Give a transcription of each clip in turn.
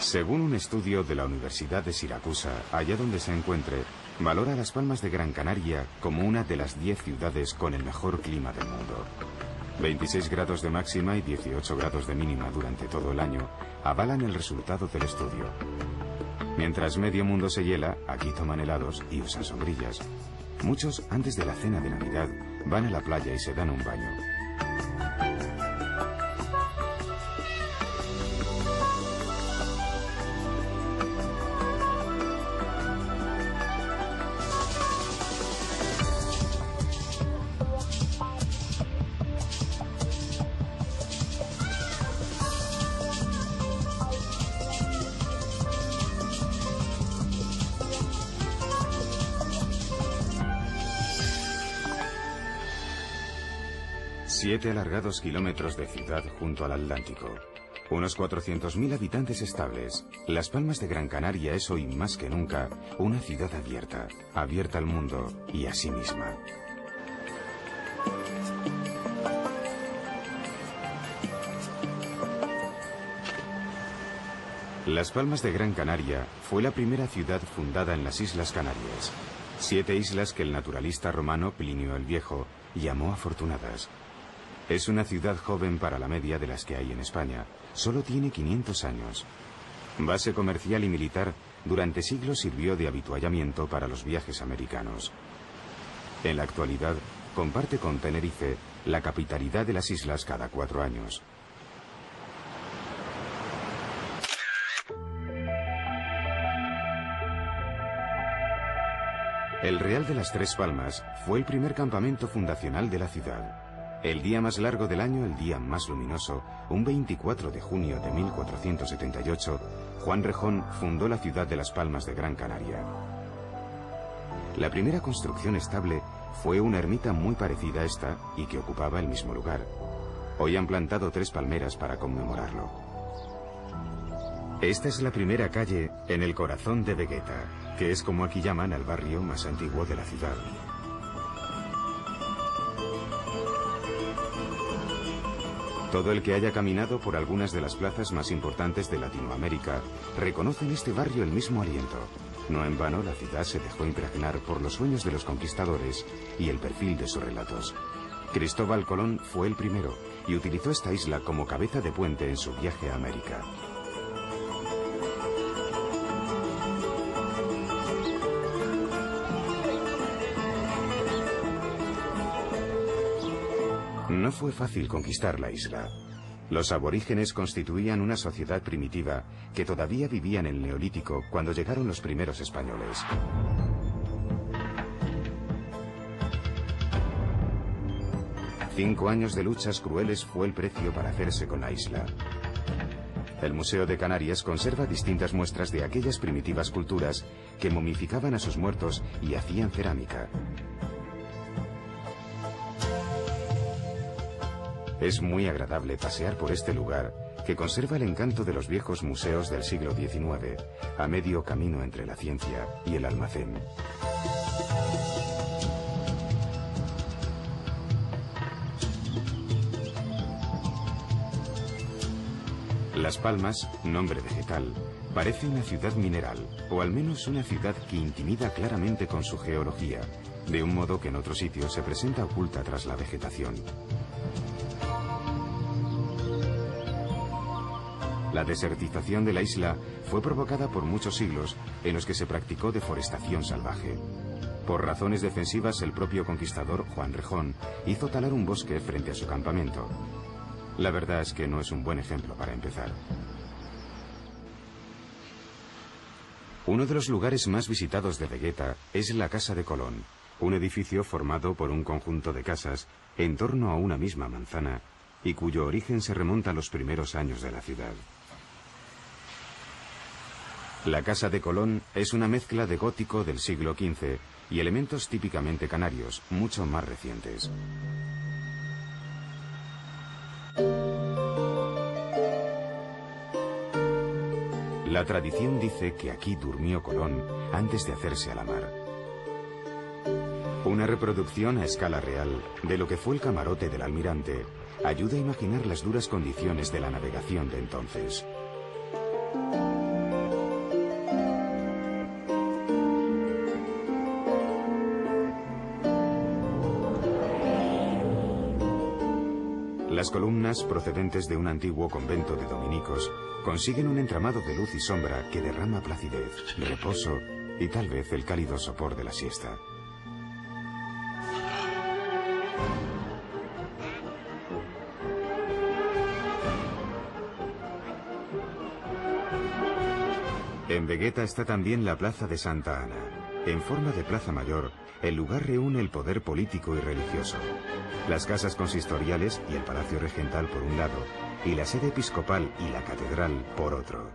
Según un estudio de la Universidad de Siracusa, allá donde se encuentre, valora Las Palmas de Gran Canaria como una de las 10 ciudades con el mejor clima del mundo. 26 grados de máxima y 18 grados de mínima durante todo el año avalan el resultado del estudio. Mientras medio mundo se hiela, aquí toman helados y usan sombrillas. Muchos, antes de la cena de Navidad, van a la playa y se dan un baño. Siete alargados kilómetros de ciudad junto al Atlántico. Unos 400.000 habitantes estables. Las Palmas de Gran Canaria es hoy más que nunca una ciudad abierta, abierta al mundo y a sí misma. Las Palmas de Gran Canaria fue la primera ciudad fundada en las Islas Canarias. 7 islas que el naturalista romano Plinio el Viejo llamó afortunadas. Es una ciudad joven para la media de las que hay en España. Solo tiene 500 años. Base comercial y militar, durante siglos sirvió de habituallamiento para los viajes americanos. En la actualidad, comparte con Tenerife la capitalidad de las islas cada 4 años. El Real de las Tres Palmas fue el primer campamento fundacional de la ciudad. El día más largo del año, el día más luminoso, un 24 de junio de 1478, Juan Rejón fundó la ciudad de Las Palmas de Gran Canaria. La primera construcción estable fue una ermita muy parecida a esta y que ocupaba el mismo lugar. Hoy han plantado 3 palmeras para conmemorarlo. Esta es la primera calle en el corazón de Vegueta, que es como aquí llaman al barrio más antiguo de la ciudad. Todo el que haya caminado por algunas de las plazas más importantes de Latinoamérica reconoce en este barrio el mismo aliento. No en vano la ciudad se dejó impregnar por los sueños de los conquistadores y el perfil de sus relatos. Cristóbal Colón fue el primero y utilizó esta isla como cabeza de puente en su viaje a América. No fue fácil conquistar la isla. Los aborígenes constituían una sociedad primitiva que todavía vivía en el Neolítico cuando llegaron los primeros españoles. Cinco años de luchas crueles fue el precio para hacerse con la isla. El Museo de Canarias conserva distintas muestras de aquellas primitivas culturas que momificaban a sus muertos y hacían cerámica. Es muy agradable pasear por este lugar, que conserva el encanto de los viejos museos del siglo XIX, a medio camino entre la ciencia y el almacén. Las Palmas, nombre vegetal, parece una ciudad mineral, o al menos una ciudad que intimida claramente con su geología, de un modo que en otros sitios se presenta oculta tras la vegetación. La desertización de la isla fue provocada por muchos siglos en los que se practicó deforestación salvaje. Por razones defensivas, el propio conquistador Juan Rejón hizo talar un bosque frente a su campamento. La verdad es que no es un buen ejemplo para empezar. Uno de los lugares más visitados de Vegueta es la Casa de Colón, un edificio formado por un conjunto de casas en torno a una misma manzana y cuyo origen se remonta a los primeros años de la ciudad. La Casa de Colón es una mezcla de gótico del siglo XV y elementos típicamente canarios, mucho más recientes. La tradición dice que aquí durmió Colón antes de hacerse a la mar. Una reproducción a escala real de lo que fue el camarote del almirante ayuda a imaginar las duras condiciones de la navegación de entonces. Las columnas, procedentes de un antiguo convento de dominicos, consiguen un entramado de luz y sombra que derrama placidez, reposo y tal vez el cálido sopor de la siesta. En Vegueta está también la Plaza de Santa Ana. En forma de plaza mayor, el lugar reúne el poder político y religioso. Las casas consistoriales y el palacio regental por un lado, y la sede episcopal y la catedral por otro.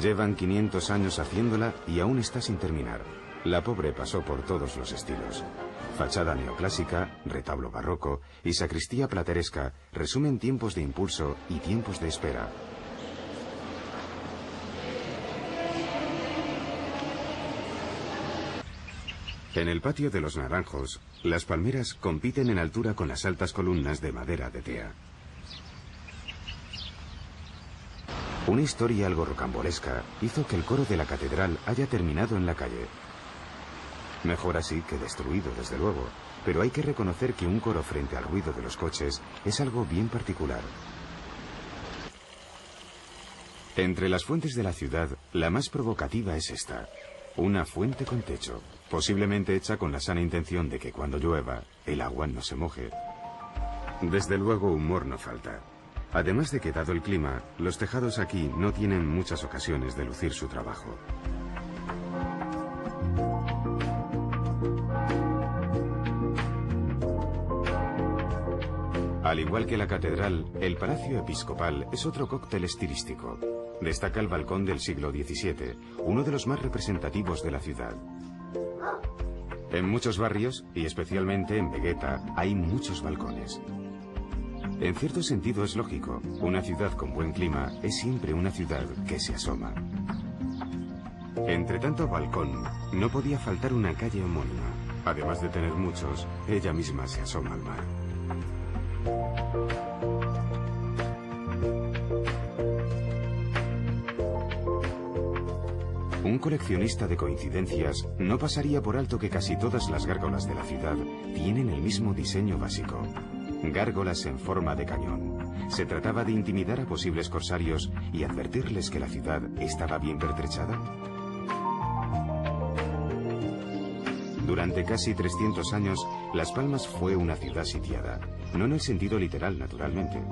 Llevan 500 años haciéndola y aún está sin terminar. La pobre pasó por todos los estilos. Fachada neoclásica, retablo barroco y sacristía plateresca resumen tiempos de impulso y tiempos de espera. En el patio de los Naranjos, las palmeras compiten en altura con las altas columnas de madera de tea. Una historia algo rocambolesca hizo que el coro de la catedral haya terminado en la calle. Mejor así que destruido, desde luego, pero hay que reconocer que un coro frente al ruido de los coches es algo bien particular. Entre las fuentes de la ciudad, la más provocativa es esta. Una fuente con techo, posiblemente hecha con la sana intención de que cuando llueva, el agua no se moje. Desde luego humor no falta. Además de que, dado el clima, los tejados aquí no tienen muchas ocasiones de lucir su trabajo. Al igual que la catedral, el palacio episcopal es otro cóctel estilístico. Destaca el balcón del siglo XVII, uno de los más representativos de la ciudad. En muchos barrios, y especialmente en Vegueta, hay muchos balcones. En cierto sentido es lógico, una ciudad con buen clima es siempre una ciudad que se asoma. Entre tanto balcón, no podía faltar una calle homónima. Además de tener muchos, ella misma se asoma al mar. Un coleccionista de coincidencias no pasaría por alto que casi todas las gárgolas de la ciudad tienen el mismo diseño básico. Gárgolas en forma de cañón. ¿Se trataba de intimidar a posibles corsarios y advertirles que la ciudad estaba bien pertrechada? Durante casi 300 años, Las Palmas fue una ciudad sitiada. No en el sentido literal, naturalmente.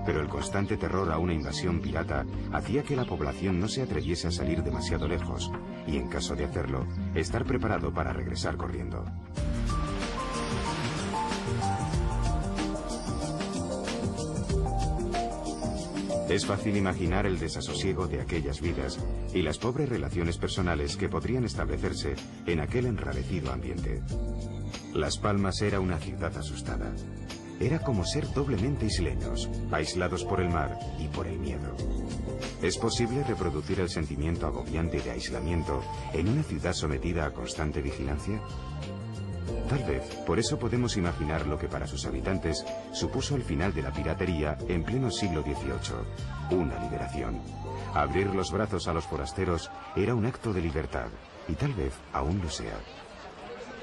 Pero el constante terror a una invasión pirata hacía que la población no se atreviese a salir demasiado lejos y, en caso de hacerlo, estar preparado para regresar corriendo. Es fácil imaginar el desasosiego de aquellas vidas y las pobres relaciones personales que podrían establecerse en aquel enrarecido ambiente. Las Palmas era una ciudad asustada. Era como ser doblemente isleños, aislados por el mar y por el miedo. ¿Es posible reproducir el sentimiento agobiante de aislamiento en una ciudad sometida a constante vigilancia? Tal vez, por eso podemos imaginar lo que para sus habitantes supuso el final de la piratería en pleno siglo XVIII, una liberación. Abrir los brazos a los forasteros era un acto de libertad, y tal vez aún lo sea.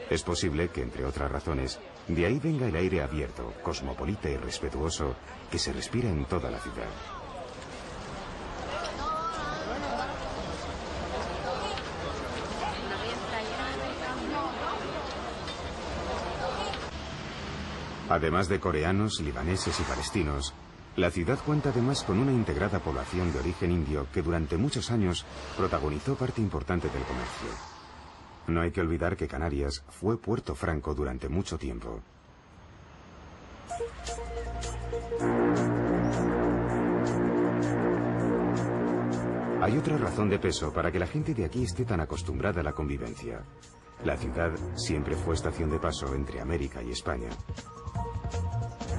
Es posible que, entre otras razones, de ahí venga el aire abierto, cosmopolita y respetuoso que se respira en toda la ciudad. Además de coreanos, libaneses y palestinos, la ciudad cuenta además con una integrada población de origen indio que durante muchos años protagonizó parte importante del comercio. No hay que olvidar que Canarias fue Puerto Franco durante mucho tiempo. Hay otra razón de peso para que la gente de aquí esté tan acostumbrada a la convivencia. La ciudad siempre fue estación de paso entre América y España.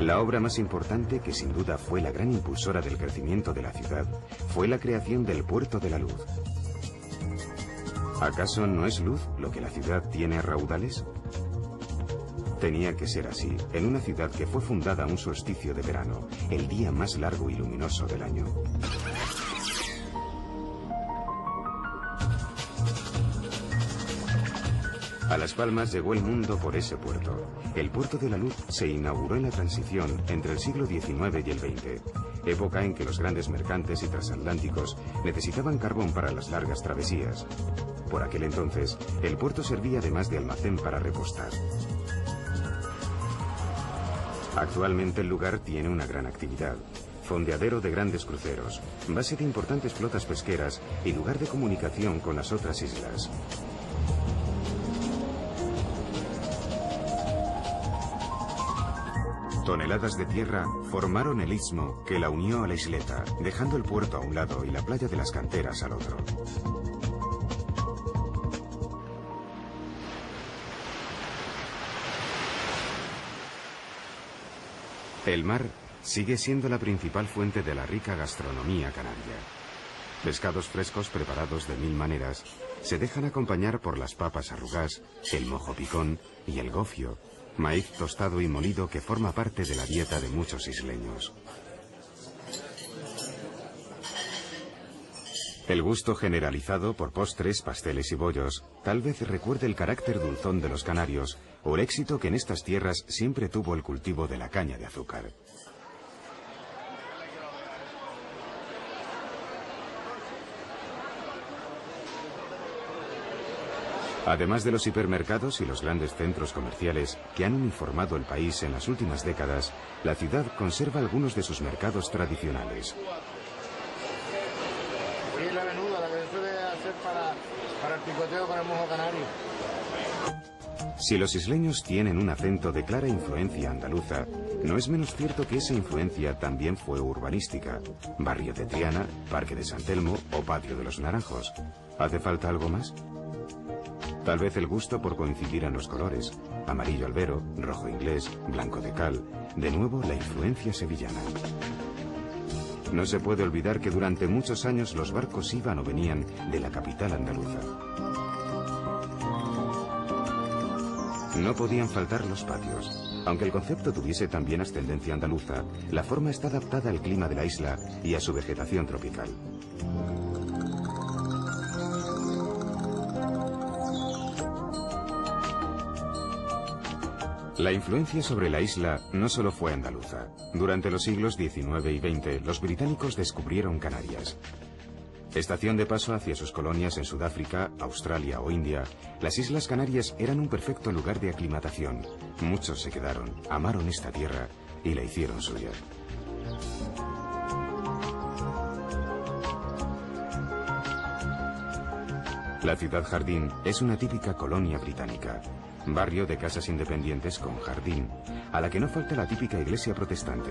La obra más importante, que sin duda fue la gran impulsora del crecimiento de la ciudad, fue la creación del Puerto de la Luz. ¿Acaso no es luz lo que la ciudad tiene a raudales? Tenía que ser así, en una ciudad que fue fundada un solsticio de verano, el día más largo y luminoso del año. A Las Palmas llegó el mundo por ese puerto. El Puerto de la Luz se inauguró en la transición entre el siglo XIX y el XX, época en que los grandes mercantes y transatlánticos necesitaban carbón para las largas travesías. Por aquel entonces, el puerto servía además de almacén para repostar. Actualmente el lugar tiene una gran actividad. Fondeadero de grandes cruceros, base de importantes flotas pesqueras y lugar de comunicación con las otras islas. Toneladas de tierra formaron el istmo que la unió a la isleta, dejando el puerto a un lado y la playa de las canteras al otro. El mar sigue siendo la principal fuente de la rica gastronomía canaria. Pescados frescos preparados de 1000 maneras se dejan acompañar por las papas arrugás, el mojo picón y el gofio, maíz tostado y molido que forma parte de la dieta de muchos isleños. El gusto generalizado por postres, pasteles y bollos tal vez recuerde el carácter dulzón de los canarios o el éxito que en estas tierras siempre tuvo el cultivo de la caña de azúcar. Además de los hipermercados y los grandes centros comerciales que han uniformado el país en las últimas décadas, la ciudad conserva algunos de sus mercados tradicionales. Y la menuda, la que se suele hacer para el picoteo con el mojo canario. Si los isleños tienen un acento de clara influencia andaluza, no es menos cierto que esa influencia también fue urbanística. Barrio de Triana, Parque de San Telmo o Patio de los Naranjos. ¿Hace falta algo más? Tal vez el gusto por coincidir en los colores, amarillo albero, rojo inglés, blanco de cal, de nuevo la influencia sevillana. No se puede olvidar que durante muchos años los barcos iban o venían de la capital andaluza. No podían faltar los patios. Aunque el concepto tuviese también ascendencia andaluza, la forma está adaptada al clima de la isla y a su vegetación tropical. La influencia sobre la isla no solo fue andaluza. Durante los siglos XIX y XX, los británicos descubrieron Canarias. Estación de paso hacia sus colonias en Sudáfrica, Australia o India, las Islas Canarias eran un perfecto lugar de aclimatación. Muchos se quedaron, amaron esta tierra y la hicieron suya. La ciudad jardín es una típica colonia británica. Barrio de casas independientes con jardín, a la que no falta la típica iglesia protestante.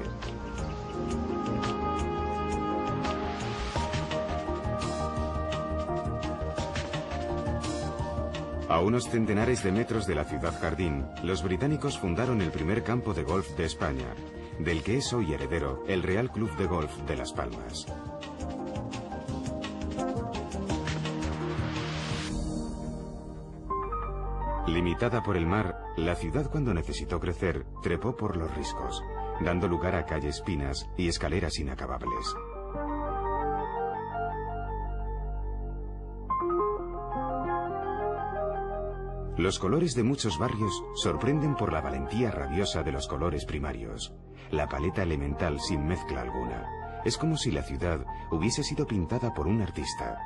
A unos centenares de metros de la ciudad jardín, los británicos fundaron el primer campo de golf de España, del que es hoy heredero el Real Club de Golf de Las Palmas. Limitada por el mar, la ciudad cuando necesitó crecer trepó por los riscos, dando lugar a calles pinas y escaleras inacabables. Los colores de muchos barrios sorprenden por la valentía rabiosa de los colores primarios. La paleta elemental sin mezcla alguna. Es como si la ciudad hubiese sido pintada por un artista.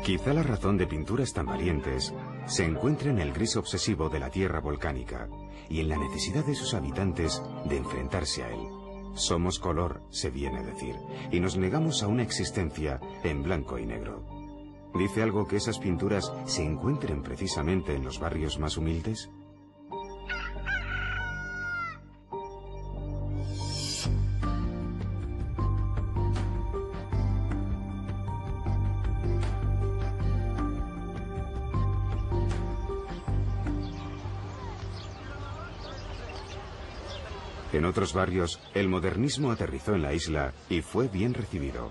Quizá la razón de pinturas tan valientes se encuentra en el gris obsesivo de la tierra volcánica y en la necesidad de sus habitantes de enfrentarse a él. Somos color, se viene a decir, y nos negamos a una existencia en blanco y negro. ¿Dice algo que esas pinturas se encuentren precisamente en los barrios más humildes? En otros barrios, el modernismo aterrizó en la isla y fue bien recibido.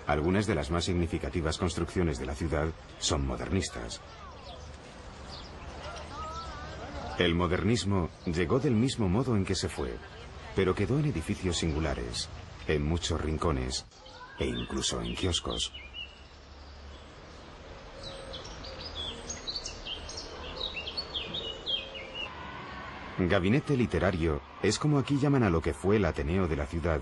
Algunas de las más significativas construcciones de la ciudad son modernistas. El modernismo llegó del mismo modo en que se fue, pero quedó en edificios singulares, en muchos rincones e incluso en kioscos. Gabinete literario es como aquí llaman a lo que fue el Ateneo de la ciudad,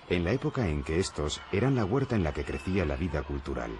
en la época en que estos eran la huerta en la que crecía la vida cultural.